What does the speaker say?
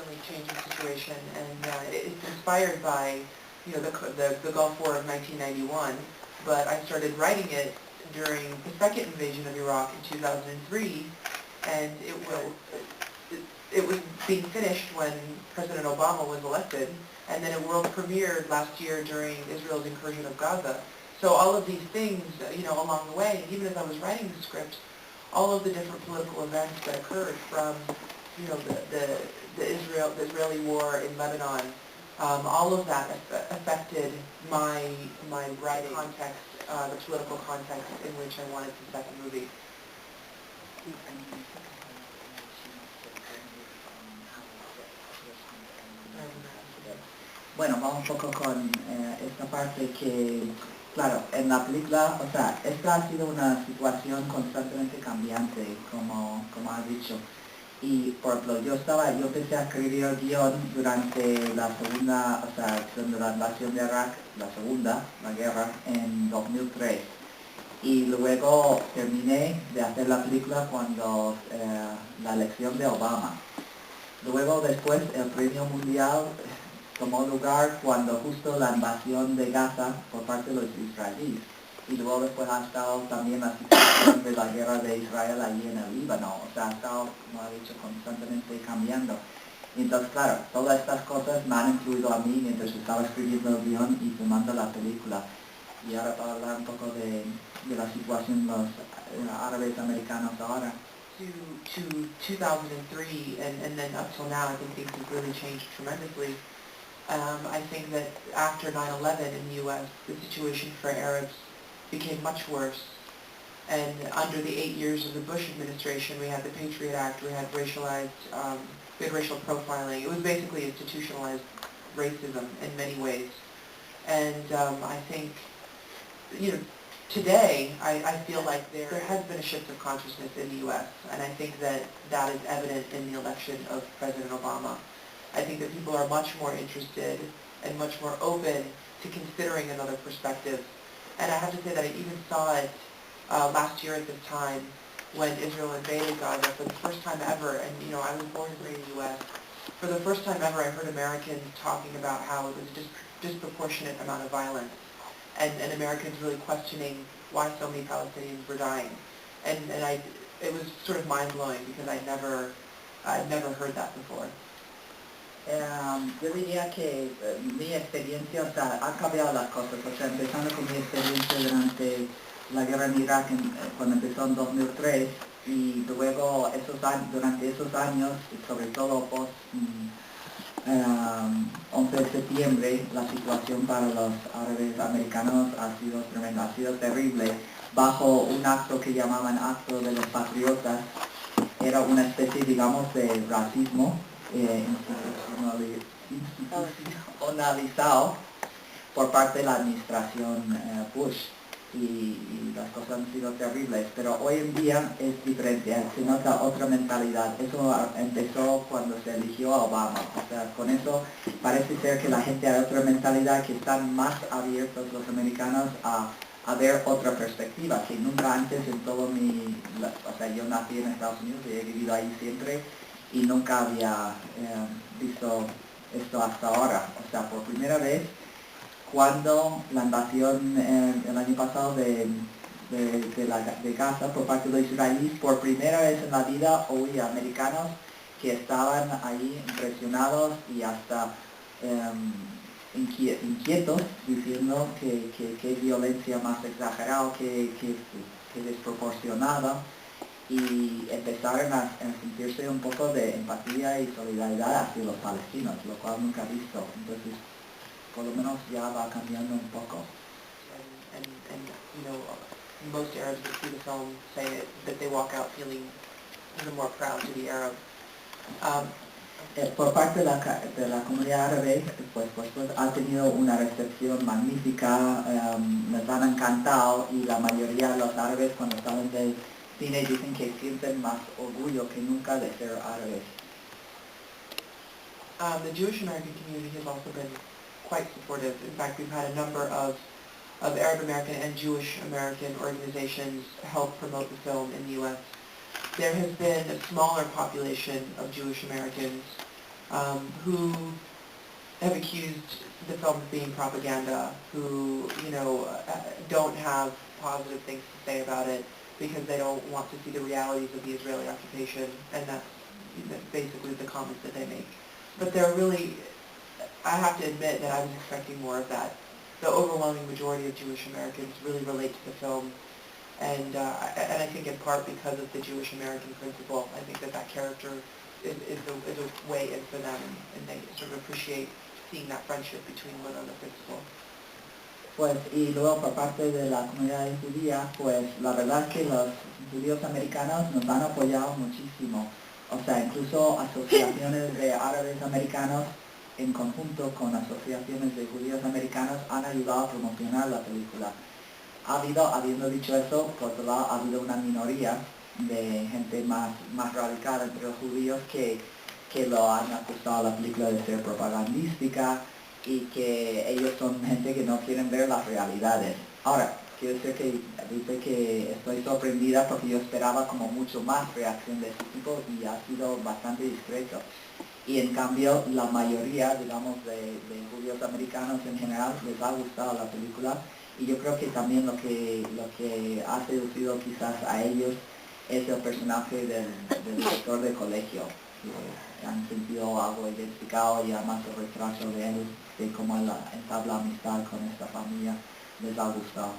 constantly changing situation, and it's inspired by, the Gulf War of 1991, but I started writing it during the second invasion of Iraq in 2003, and it was being finished when President Obama was elected, and then it world premiered last year during Israel's incursion of Gaza. So all of these things, along the way, even as I was writing the script, all of the different political events that occurred from, the Israeli war in Lebanon, all of that affected my writing context, the political context in which I wanted to set the movie. Bueno, vamos un poco con esta parte que, claro, en la película, o sea, esta ha sido una situación constantemente cambiante, como has dicho. Y, por ejemplo, yo empecé a escribir el guión durante la segunda, o sea, durante la invasión de Irak, la guerra, en 2003. Y luego terminé de hacer la película cuando la elección de Obama. Luego, después, el premio mundial tomó lugar cuando justo la invasión de Gaza por parte de los israelíes. Y luego después ha estado también la situación de la guerra de Israel allí en el Líbano. O sea, ha estado, como he dicho, constantemente cambiando. Y entonces, claro, todas estas cosas me han influido a mí mientras estaba escribiendo el guión y filmando la película. Y ahora para hablar un poco de la situación de los árabes americanos ahora. To 2003 and then up till now, I think things have really changed tremendously. I think that after 9/11 in the U.S., the situation for Arabs became much worse. And under the 8 years of the Bush administration, we had the Patriot Act, we had racial profiling. It was basically institutionalized racism in many ways. And I think, today, I feel like there has been a shift of consciousness in the U.S., and I think that is evident in the election of President Obama. I think that people are much more interested and much more open to considering another perspective. And I have to say that I even saw it last year at this time when Israel invaded Gaza for the first time ever. And, I was born and raised in the U.S. For the first time ever, I heard Americans talking about how it was a disproportionate amount of violence. And Americans really questioning why so many Palestinians were dying. And it was sort of mind-blowing because I'd never heard that before. Yo diría que mi experiencia, o sea, ha cambiado las cosas, o sea, empezando con mi experiencia durante la guerra en Irak, cuando empezó en 2003, y luego durante esos años, sobre todo post 11 de septiembre, la situación para los árabes americanos ha sido tremenda, ha sido terrible, bajo un acto que llamaban acto de los patriotas. Era una especie, digamos, de racismo institucionalizado por parte de la administración Bush, y las cosas han sido terribles, pero hoy en día es diferente, se nota otra mentalidad. Eso empezó cuando se eligió a Obama, o sea, con eso parece ser que la gente hay otra mentalidad, que están más abiertos los americanos a ver otra perspectiva, que nunca antes en todo o sea, yo nací en Estados Unidos y he vivido ahí siempre, y nunca había visto esto hasta ahora. O sea, por primera vez, cuando la invasión el año pasado de Gaza por parte de los israelíes, por primera vez en la vida oí a americanos que estaban ahí impresionados y hasta inquietos, diciendo que violencia más exagerada, que desproporcionada, y empezaron a sentirse un poco de empatía y solidaridad hacia los palestinos, lo cual nunca he visto. Entonces, por lo menos ya va cambiando un poco. And most Arabs that see the film say that they walk out feeling even more proud to be Arab. Por parte de la comunidad árabe, pues ha tenido una recepción magnífica, les han encantado, y la mayoría de los árabes cuando salen del cine dicen que sienten más orgullo que nunca de ser árabes. The Jewish American community has also been quite supportive. In fact, we've had a number of Arab American and Jewish American organizations help promote the film in the U.S. There has been a smaller population of Jewish Americans who have accused the film of being propaganda, who, don't have positive things to say about it because they don't want to see the realities of the Israeli occupation, and that's basically the comments that they make. But they're really, I have to admit that I was expecting more of that. The overwhelming majority of Jewish Americans really relate to the film, and I think in part because of the Jewish American principle. I think that character is a way in for them, and they sort of appreciate seeing that friendship between one and the principal. Pues, y luego por parte de la comunidad judía, pues la verdad es que los judíos americanos nos han apoyado muchísimo. O sea, incluso asociaciones de árabes americanos en conjunto con asociaciones de judíos americanos han ayudado a promocionar la película. Habiendo dicho eso, por otro lado, ha habido una minoría de gente más radical entre los judíos que lo han acusado a la película de ser propagandística y que ellos son gente que no quieren ver las realidades. Ahora, quiero decir que estoy sorprendida porque yo esperaba como mucho más reacción de ese tipo y ha sido bastante discreto. Y en cambio, la mayoría, digamos, de judíos americanos en general les ha gustado la película, y yo creo que también lo que ha seducido quizás a ellos es el personaje del director de colegio, que han sentido algo identificado, y además el retraso de él, de cómo él entabla amistad con esta familia, les ha gustado.